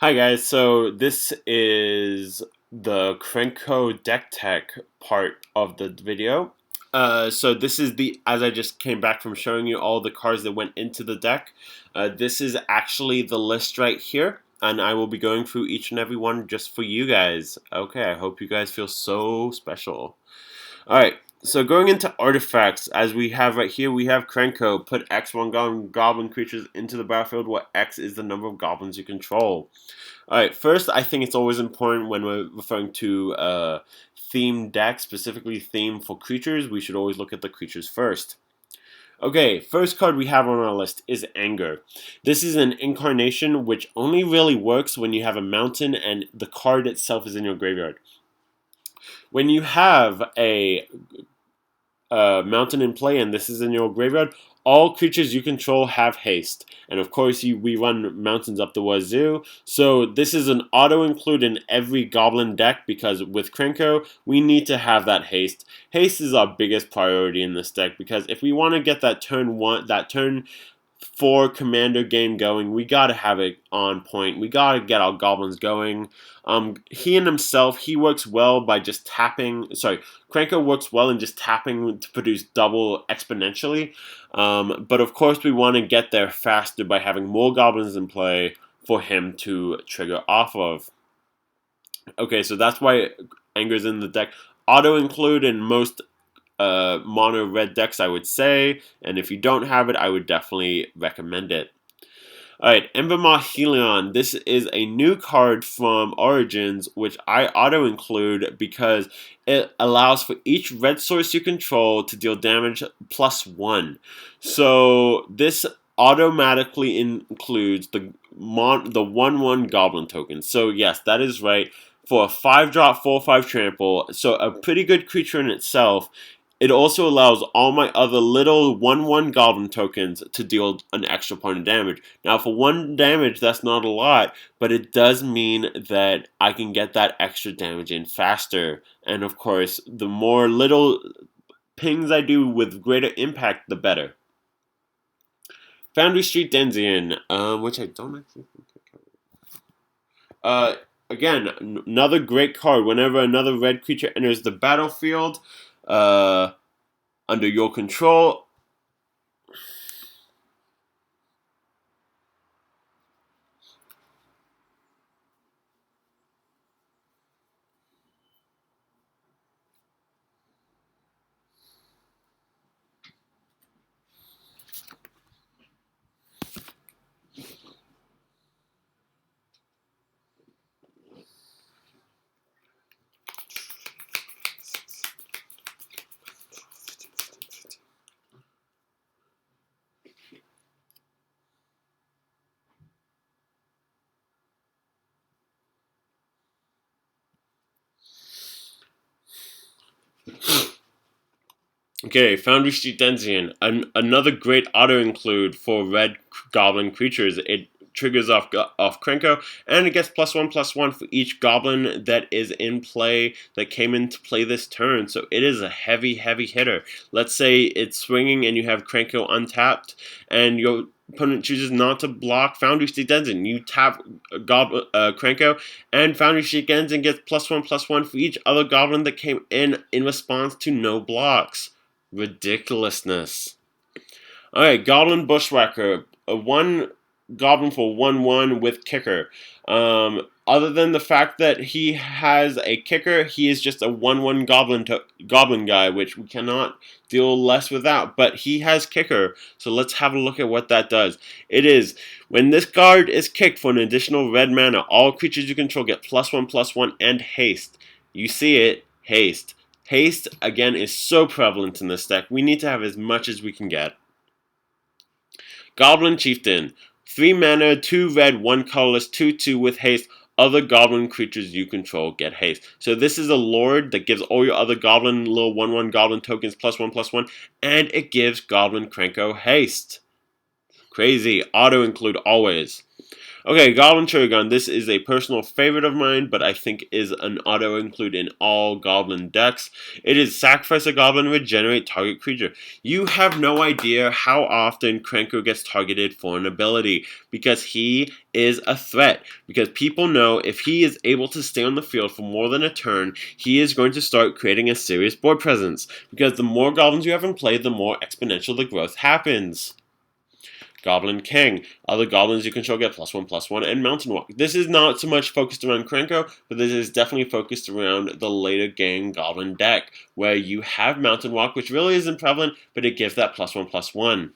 Hi guys, so this is the KRENKO deck tech part of the video. So this is as I just came back from showing you all the cards that went into the deck. This is actually the list right here, and I will be going through each and every one just for you guys. Okay, I hope you guys feel so special. Alright, so going into artifacts, as we have right here, we have KRENKO. Put X1 goblin creatures into the battlefield where X is the number of goblins you control. Alright, first, I think it's always important when we're referring to themed decks, specifically themed for creatures, we should always look at the creatures first. Okay, first card we have on our list is Anger. This is an incarnation which only really works when you have a mountain and the card itself is in your graveyard. When you have a mountain in play and this is in your graveyard, all creatures you control have haste. And of course, we run mountains up the wazoo. So this is an auto include in every goblin deck because with KRENKO, we need to have that haste. Haste is our biggest priority in this deck because if we want to get that turn 4 commander game going, we gotta have it on point. We gotta get our goblins going. He works well by just tapping. Sorry, KRENKO works well in just tapping to produce double exponentially. But of course, we want to get there faster by having more goblins in play for him to trigger off of. Okay, so that's why Anger's in the deck. Auto include in most mono red decks, I would say, and if you don't have it, I would definitely recommend it. Alright, Embermaw Helion. This is a new card from Origins, which I auto-include because it allows for each red source you control to deal damage +1. So this automatically includes the 1/1 Goblin token. So yes, that is right. For a 5-drop 4/5 trample, so a pretty good creature in itself, it also allows all my other little 1/1 goblin tokens to deal an extra point of damage. Now for 1 damage, that's not a lot, but it does mean that I can get that extra damage in faster. And of course, the more little pings I do with greater impact, the better. Foundry Street Denzian, which I don't actually think I covered. Again, another great card. Whenever another red creature enters the battlefield, under your control. Okay, Foundry Street Denzian, another great auto include for red goblin creatures. It triggers off KRENKO, and it gets +1/+1 for each goblin that is in play that came into play this turn. So it is a heavy hitter. Let's say it's swinging and you have KRENKO untapped, and your opponent chooses not to block Foundry Street Denzian. You tap KRENKO, and Foundry Street Denzian gets +1/+1 for each other goblin that came in response to no blocks. Ridiculousness. Alright, Goblin Bushwhacker. One goblin for 1/1 with kicker. Other than the fact that he has a kicker, he is just a 1/1 goblin guy, which we cannot deal less without. But he has kicker, so let's have a look at what that does. It is, when this card is kicked for an additional red mana, all creatures you control get +1/+1 and haste. You see it, haste. Haste, again, is so prevalent in this deck. We need to have as much as we can get. Goblin Chieftain. 3 mana, 2 red, 1 colorless, 2/2 with haste. Other goblin creatures you control get haste. So this is a lord that gives all your other goblin, little 1/1 goblin tokens +1/+1, and it gives Goblin KRENKO haste. Crazy. Auto include always. Okay, Goblin Shogun. This is a personal favorite of mine, but I think is an auto include in all Goblin decks. It is sacrifice a Goblin, regenerate target creature. You have no idea how often KRENKO gets targeted for an ability because he is a threat. Because people know if he is able to stay on the field for more than a turn, he is going to start creating a serious board presence. Because the more Goblins you have in play, the more exponential the growth happens. Goblin King. Other goblins you control get +1/+1 and Mountain Walk. This is not so much focused around KRENKO, but this is definitely focused around the later game Goblin deck, where you have Mountain Walk, which really isn't prevalent, but it gives that +1/+1.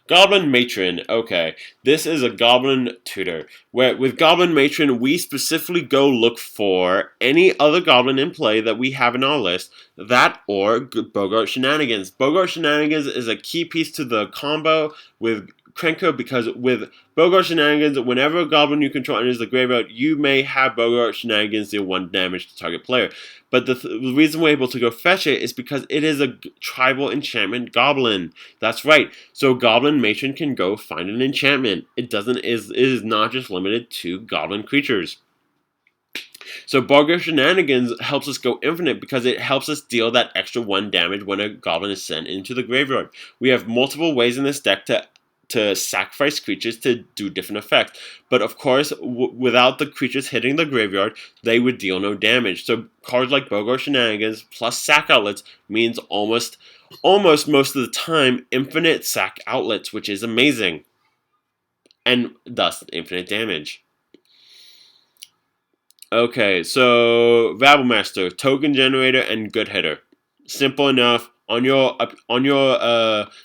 Goblin Matron. Okay, this is a Goblin tutor, where with Goblin Matron, we specifically go look for any other Goblin in play that we have in our list, that or Bogart Shenanigans. Bogart Shenanigans is a key piece to the combo with KRENKO because with Bogart Shenanigans, whenever a Goblin you control enters the graveyard, you may have Bogart Shenanigans deal 1 damage to target player. But the reason we're able to go fetch it is because it is a tribal enchantment Goblin. That's right. So Goblin Matron can go find an enchantment. It is not just limited to Goblin creatures. So Bogart Shenanigans helps us go infinite because it helps us deal that extra 1 damage when a Goblin is sent into the graveyard. We have multiple ways in this deck to sacrifice creatures to do different effects. But of course, without the creatures hitting the graveyard, they would deal no damage. So cards like Bogart Shenanigans plus sack outlets means almost most of the time infinite sack outlets, which is amazing. And thus infinite damage. Okay, so Rabblemaster, token generator, and good hitter. Simple enough. On your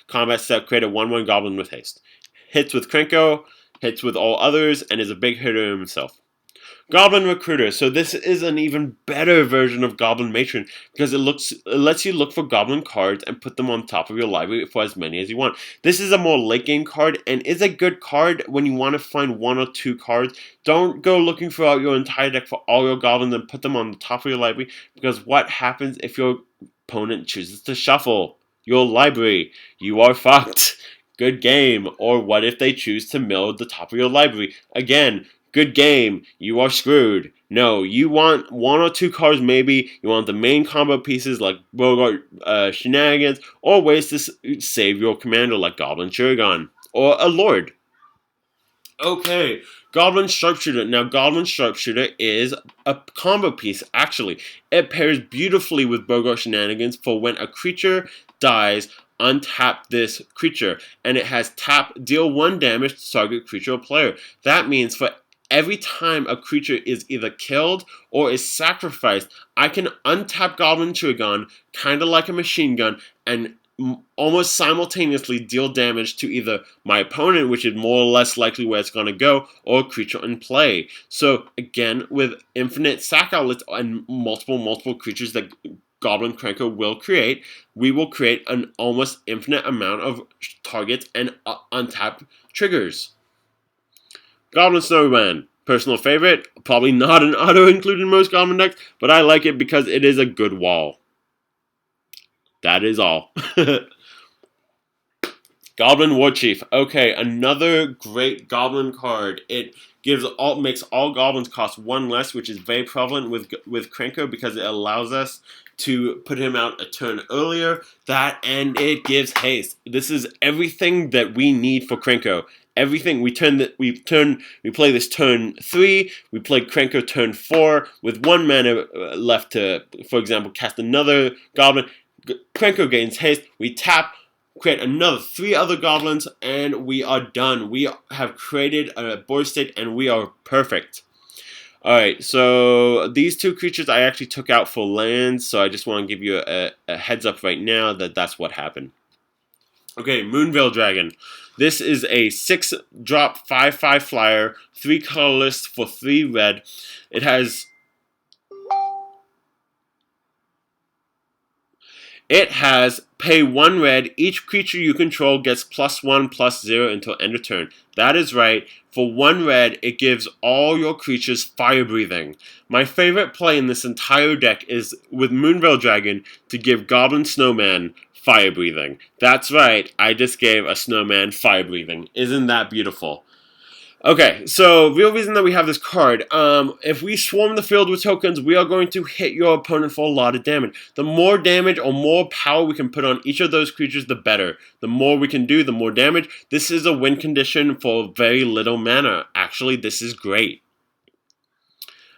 combat step, create a 1/1 Goblin with haste. Hits with KRENKO, hits with all others, and is a big hitter himself. Goblin Recruiter. So this is an even better version of Goblin Matron because it lets you look for Goblin cards and put them on top of your library for as many as you want. This is a more late game card and is a good card when you want to find 1 or 2 cards. Don't go looking throughout your entire deck for all your Goblins and put them on the top of your library because what happens if your opponent chooses to shuffle your library? You are fucked. Good game. Or what if they choose to mill the top of your library? Again, good game. You are screwed. No, you want 1 or 2 cards maybe. You want the main combo pieces like Bogart Shenanigans or ways to save your commander like Goblin Shogun or a Lord. Okay, Goblin Sharpshooter. Now, Goblin Sharpshooter is a combo piece, actually. It pairs beautifully with Bogart Shenanigans for when a creature dies, untap this creature. And it has tap, deal 1 damage to target creature or player. That means for every time a creature is either killed or is sacrificed, I can untap Goblin Shogun, kind of like a machine gun, and almost simultaneously deal damage to either my opponent, which is more or less likely where it's going to go, or a creature in play. So again, with infinite sack outlets and multiple creatures that Goblin KRENKO will create, we will create an almost infinite amount of targets and untapped triggers. Goblin Snowman. Personal favorite. Probably not an auto included in most Goblin decks, but I like it because it is a good wall. That is all. Goblin Warchief. Okay, another great Goblin card. It makes all Goblins cost 1 less, which is very prevalent with KRENKO because it allows us to put him out a turn earlier. That and it gives haste. This is everything that we need for KRENKO. Everything we play this turn 3. We play KRENKO turn 4 with 1 mana left to, for example, cast another Goblin. KRENKO gains haste. We tap, create another 3 other Goblins, and we are done. We have created a board state, and we are perfect. Alright, so these 2 creatures I actually took out for lands, so I just want to give you a heads up right now that that's what happened. Okay, Moonveil Dragon. This is a 6-drop 5/5 flyer, 3 colorless for 3 red. It has pay 1 red. Each creature you control gets +1/+0 until end of turn. That is right. For 1 red, it gives all your creatures fire breathing. My favorite play in this entire deck is with Moonveil Dragon to give Goblin Snowman fire breathing. That's right. I just gave a snowman fire breathing. Isn't that beautiful? Okay, so real reason that we have this card, if we swarm the field with tokens, we are going to hit your opponent for a lot of damage. The more damage or more power we can put on each of those creatures, the better. The more we can do, the more damage. This is a win condition for very little mana. Actually, this is great.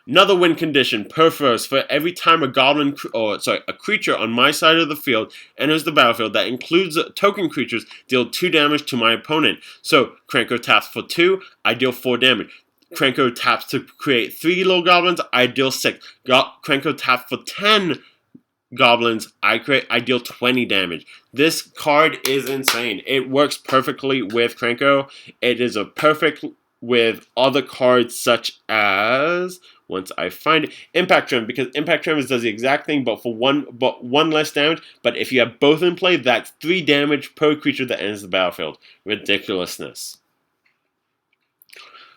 Another win condition, Perforos, for every time a creature on my side of the field enters the battlefield, that includes token creatures, deal 2 damage to my opponent. So, KRENKO taps for 2, I deal 4 damage. KRENKO taps to create 3 little goblins, I deal 6. KRENKO taps for 10 goblins, I deal 20 damage. This card is insane. It works perfectly with KRENKO. It is a perfect with other cards such as, once I find it, Impact Tremor, because Impact Tremor does the exact thing but for one less damage. But if you have both in play, that's 3 damage per creature that enters the battlefield. Ridiculousness.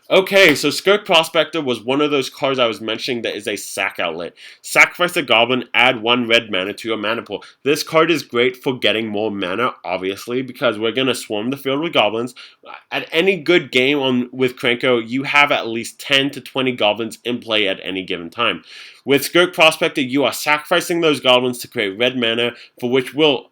Okay, so Skirk Prospector was one of those cards I was mentioning that is a sack outlet. Sacrifice a goblin, add 1 red mana to your mana pool. This card is great for getting more mana, obviously, because we're going to swarm the field with goblins. At any good game with KRENKO, you have at least 10 to 20 goblins in play at any given time. With Skirk Prospector, you are sacrificing those goblins to create red mana, for which will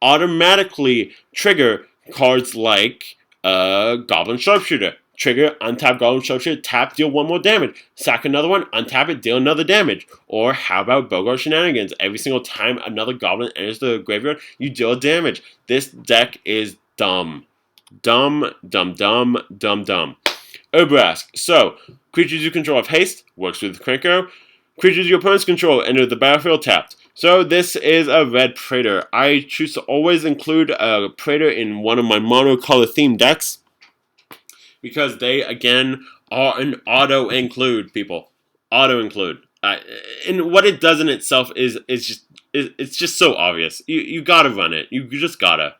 automatically trigger cards like Goblin Sharpshooter. Trigger, untap Goblin Sharpshooter, tap, deal 1 more damage. Sack another one, untap it, deal another damage. Or how about Bogart Shenanigans? Every single time another goblin enters the graveyard, you deal damage. This deck is dumb. Dumb, dumb, dumb, dumb, dumb. Obrask. So, creatures you control have haste, works with KRENKO. Creatures your opponents control enter the battlefield tapped. So this is a red Praetor. I choose to always include a Praetor in one of my monocolor themed decks, because they, again, are an auto-include, people. Auto-include. And what it does in itself it's just so obvious. You gotta run it. You just gotta.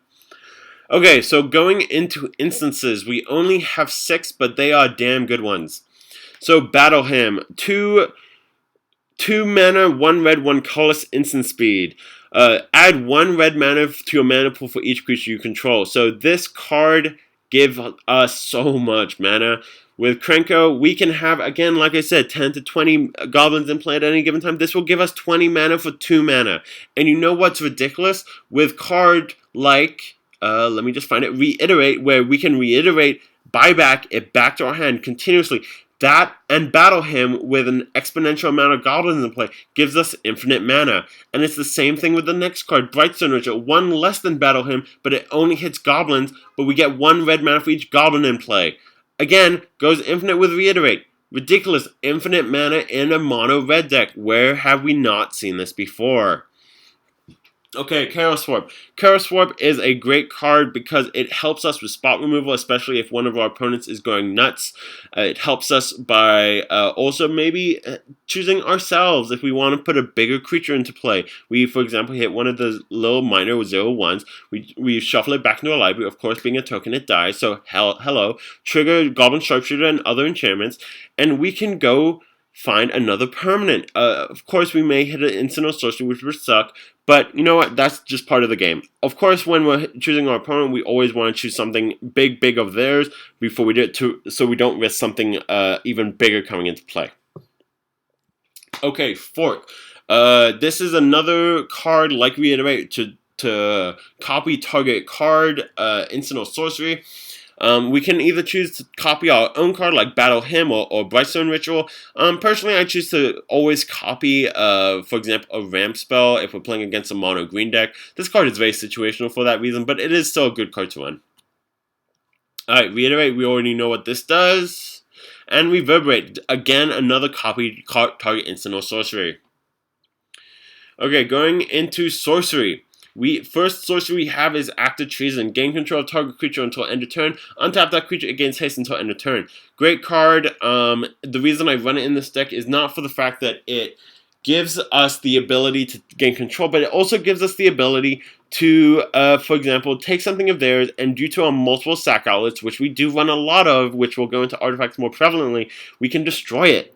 Okay, so going into instances, we only have 6, but they are damn good ones. So Battle Hymn, 2 mana, 1 red, 1 colorless instant speed. Add 1 red mana to your mana pool for each creature you control. So this card gives us so much mana. With KRENKO, we can have, again, like I said, 10 to 20 goblins in play at any given time. This will give us 20 mana for 2 mana. And you know what's ridiculous? With card like, let me just find it, Reiterate, where we can reiterate, buy back it back to our hand continuously. That and Battle Hymn with an exponential amount of goblins in play gives us infinite mana. And it's the same thing with the next card, Brightstone Ritual. 1 less than Battle Hymn, but it only hits goblins, but we get 1 red mana for each goblin in play. Again, goes infinite with Reiterate. Ridiculous, infinite mana in a mono red deck. Where have we not seen this before? Okay, Karoswarp. Karoswarp is a great card because it helps us with spot removal, especially if one of our opponents is going nuts. It helps us by also maybe choosing ourselves if we want to put a bigger creature into play. We, for example, hit one of the little minor 0/1s. We shuffle it back into our library. Of course, being a token, it dies. So, hello. Trigger Goblin Sharpshooter and other enchantments. And we can go find another permanent. Of course, we may hit an instant or sorcery, which would suck, but you know what? That's just part of the game. Of course, when we're choosing our opponent, we always want to choose something big of theirs before we do it, so we don't risk something even bigger coming into play. Okay, Fork. This is another card like Reiterate to copy target card, instant or sorcery. We can either choose to copy our own card like Battle Hymn or Brightstone Ritual. Personally, I choose to always copy, for example, a Ramp Spell if we're playing against a mono green deck. This card is very situational for that reason, but it is still a good card to run. Alright, Reiterate, we already know what this does. And Reverberate, again, another copy target instant or sorcery. Okay, going into sorcery. First sorcery we have is Act of Treason. Gain control of target creature until end of turn. Untap that creature, it gains haste until end of turn. Great card. The reason I run it in this deck is not for the fact that it gives us the ability to gain control, but it also gives us the ability to, for example, take something of theirs, and due to our multiple sack outlets, which we do run a lot of, which will go into artifacts more prevalently, we can destroy it.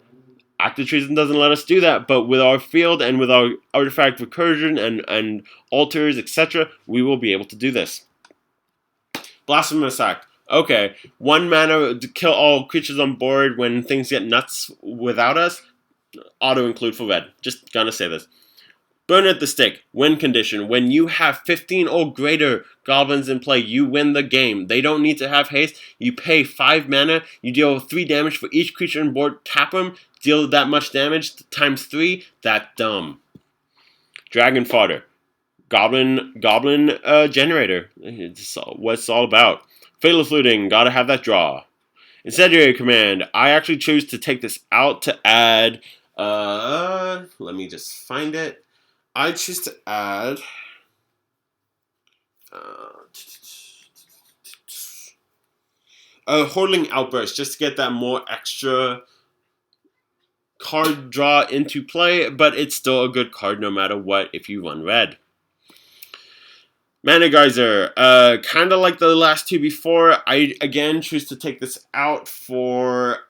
Act of Treason doesn't let us do that, but with our field and with our artifact recursion and altars, etc., we will be able to do this. Blasphemous Act. Okay, 1 mana to kill all creatures on board when things get nuts without us. Auto include for red. Just gonna say this. Burn at the stake. Win condition. When you have 15 or greater goblins in play, you win the game. They don't need to have haste. You pay 5 mana. You deal 3 damage for each creature on board. Tap them. Deal that much damage times 3. That's dumb. Dragon fodder. Goblin generator. It's what it's all about. Fatal Fluting. Gotta have that draw. Incendiary command. I actually choose to take this out to add. Let me just find it. I choose to add a Hordling Outburst just to get that more extra card draw into play, but it's still a good card no matter what if you run red. Mana Geyser, kind of like the last two before, I again choose to take this out for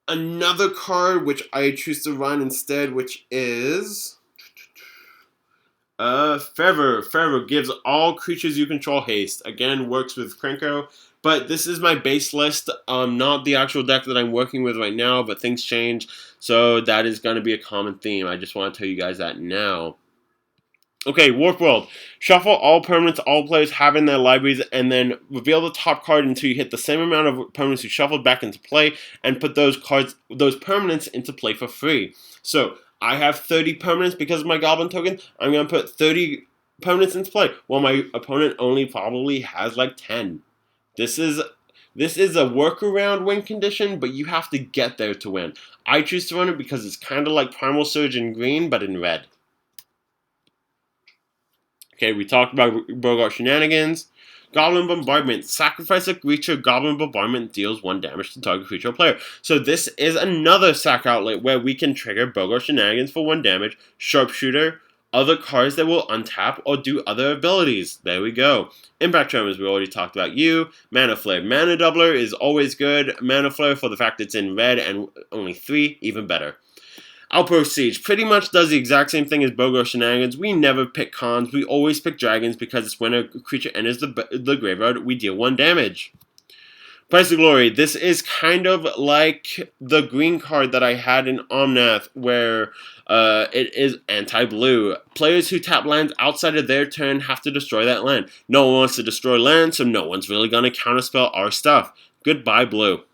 another card which I choose to run instead, which is Fervor. Fervor gives all creatures you control haste. Again, works with KRENKO. But this is my base list, not the actual deck that I'm working with right now, but things change. So that is going to be a common theme. I just want to tell you guys that now. Okay, Warp World. Shuffle all permanents all players have in their libraries and then reveal the top card until you hit the same amount of permanents you shuffled back into play and put those permanents into play for free. So, I have 30 permanents because of my Goblin token. I'm going to put 30 permanents into play, while my opponent only probably has like 10. This is a workaround win condition, but you have to get there to win. I choose to run it because it's kind of like Primal Surge in green, but in red. Okay, we talked about Bogart Shenanigans. Goblin Bombardment. Sacrifice a creature. Goblin Bombardment deals 1 damage to target creature or player. So this is another sack outlet where we can trigger Bogart Shenanigans for 1 damage. Sharpshooter. Other cards that will untap or do other abilities. There we go. Impact Tremors, we already talked about you. Mana Flare. Mana Doubler is always good. Mana Flare for the fact it's in red and only 3, even better. Outpost Siege pretty much does the exact same thing as Bogart Shenanigans. We never pick cons. We always pick dragons because it's when a creature enters the graveyard, we deal 1 damage. Price of Glory. This is kind of like the green card that I had in Omnath, where it is anti-blue. Players who tap lands outside of their turn have to destroy that land. No one wants to destroy land, so no one's really going to counterspell our stuff. Goodbye, blue.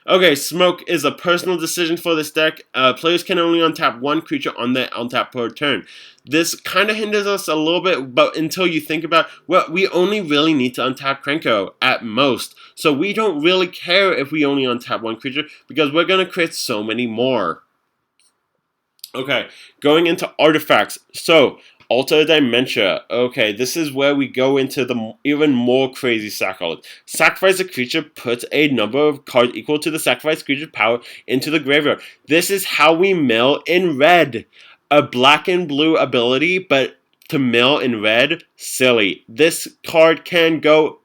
Okay, Smoke is a personal decision for this deck. Players can only untap 1 creature on their untap per turn. This kind of hinders us a little bit, but until you think about, well, we only really need to untap KRENKO at most. So we don't really care if we only untap 1 creature, because we're going to create so many more. Okay, going into artifacts. So, Altar Dementia. Okay, this is where we go into the even more crazy sack outlet. Sacrifice a creature, puts a number of cards equal to the sacrifice creature's power into the graveyard. This is how we mill in red. A black and blue ability, but to mill in red, silly. This deck can go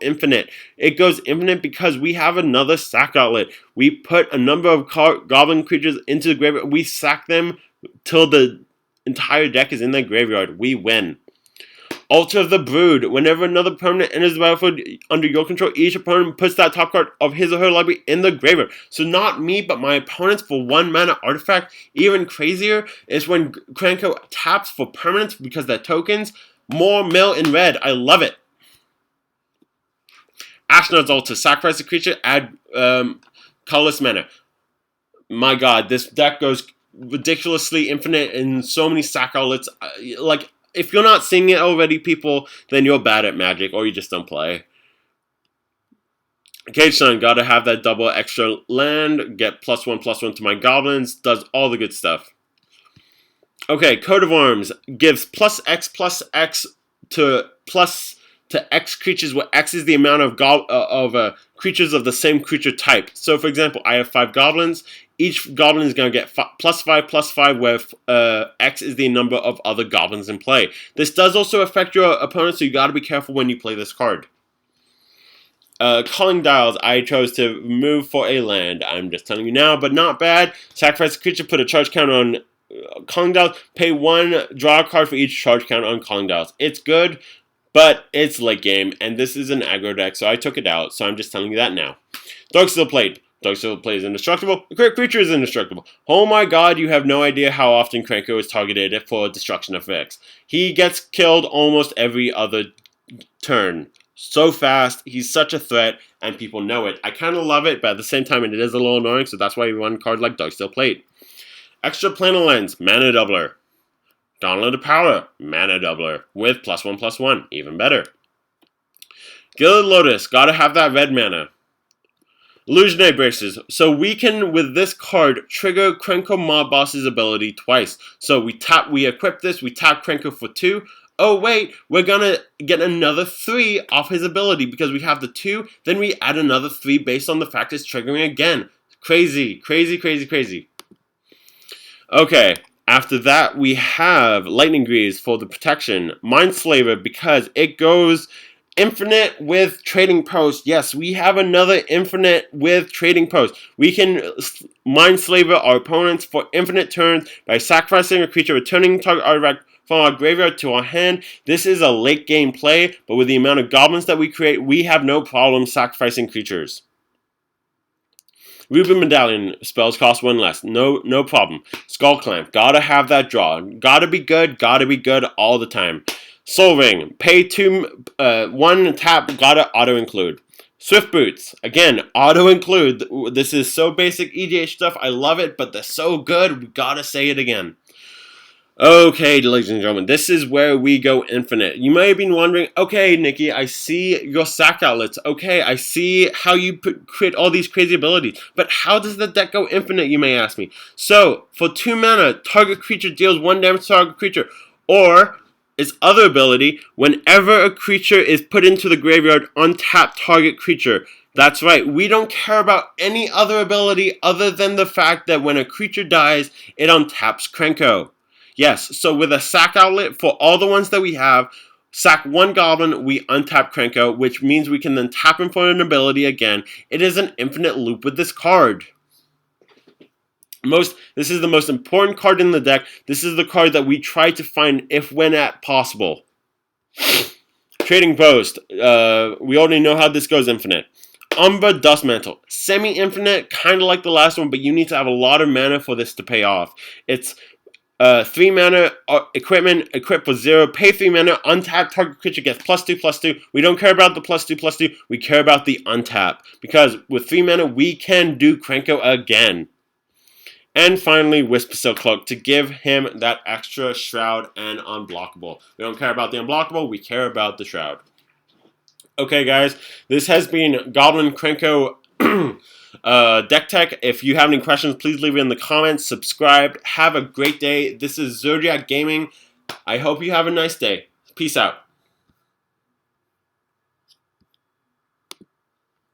infinite. It goes infinite because we have another sack outlet. We put a number of goblin creatures into the graveyard. We sack them till the entire deck is in their graveyard. We win. Altar of the Brood. Whenever another permanent enters the battlefield under your control, each opponent puts that top card of his or her library in the graveyard. So not me, but my opponents for 1 mana artifact. Even crazier is when KRENKO taps for permanents because they're tokens. More mill in red. I love it. Ashnod's Altar. Sacrifice a creature, add colorless mana. My god, this deck goes ridiculously infinite in so many sack outlets. Like, if you're not seeing it already, people, then you're bad at Magic or you just don't play. Cage Sun, gotta have that double extra land, get +1/+1 to my goblins, does all the good stuff. Okay, Coat of Arms gives +X to X creatures, where X is the amount of creatures of the same creature type. So, for example, I have 5 goblins. Each goblin is going to get +5/+5, where X is the number of other goblins in play. This does also affect your opponent, so you got to be careful when you play this card. Calling Dials, I chose to move for a land. I'm just telling you now, but not bad. Sacrifice a creature, put a charge count on Calling Dials, pay 1, draw a card for each charge count on Calling Dials. It's good. But it's late game, and this is an aggro deck, so I took it out, so I'm just telling you that now. Darksteel Plate. Darksteel Plate is indestructible. A crit creature is indestructible. Oh my god, you have no idea how often KRENKO is targeted for destruction effects. He gets killed almost every other turn. So fast, he's such a threat, and people know it. I kind of love it, but at the same time, it is a little annoying, so that's why we run a card like Darksteel Plate. Extra Planar Lens, Mana Doubler. Download the Power, Mana Doubler, with +1/+1, even better. Gilded Lotus, gotta have that red mana. Illusionary Braces, so we can, with this card, trigger KRENKO Mob Boss's ability twice. So we equip this, we tap KRENKO for 2. Oh wait, we're gonna get another 3 off his ability because we have the 2, then we add another 3 based on the fact it's triggering again. Crazy, crazy, crazy, crazy. Okay, after that we have Lightning Greaves for the protection. Mindslaver because it goes infinite with Trading Post. Yes, we have another infinite with Trading Post. We can Mindslaver our opponents for infinite turns by sacrificing a creature, returning target artifact from our graveyard to our hand. This is a late game play, but with the amount of goblins that we create, we have no problem sacrificing creatures. Ruby Medallion spells cost 1 less. No problem. Skull Clamp. Gotta have that draw. Gotta be good all the time. Soul Ring. Pay 2, 1 tap. Gotta auto include. Swift Boots. Again, auto include. This is so basic EDH stuff. I love it, but they're so good. We gotta say it again. Okay, ladies and gentlemen, this is where we go infinite. You may have been wondering, okay, Nikki, I see your sack outlets. Okay, I see how you create all these crazy abilities. But how does the deck go infinite, you may ask me? So, for 2 mana, target creature deals 1 damage to target creature. Or, its other ability, whenever a creature is put into the graveyard, untap target creature. That's right, we don't care about any other ability other than the fact that when a creature dies, it untaps KRENKO. Yes, so with a sack outlet, for all the ones that we have, sack 1 goblin, we untap KRENKO, which means we can then tap him for an ability again. It is an infinite loop with this card. This is the most important card in the deck. This is the card that we try to find if when at possible. Trading Post. We already know how this goes infinite. Umbra Dust Mantle. Semi-infinite, kind of like the last one, but you need to have a lot of mana for this to pay off. It's 3 mana, equip for 0, pay 3 mana, untap, target creature gets +2/+2. We don't care about the +2/+2, we care about the untap. Because with 3 mana, we can do KRENKO again. And finally, Whisper Silk Cloak to give him that extra shroud and unblockable. We don't care about the unblockable, we care about the shroud. Okay, guys, this has been Goblin KRENKO deck tech. If you have any questions, please leave it in the comments. Subscribe. Have a great day. This is Zodiac Gaming. I hope you have a nice day. Peace out.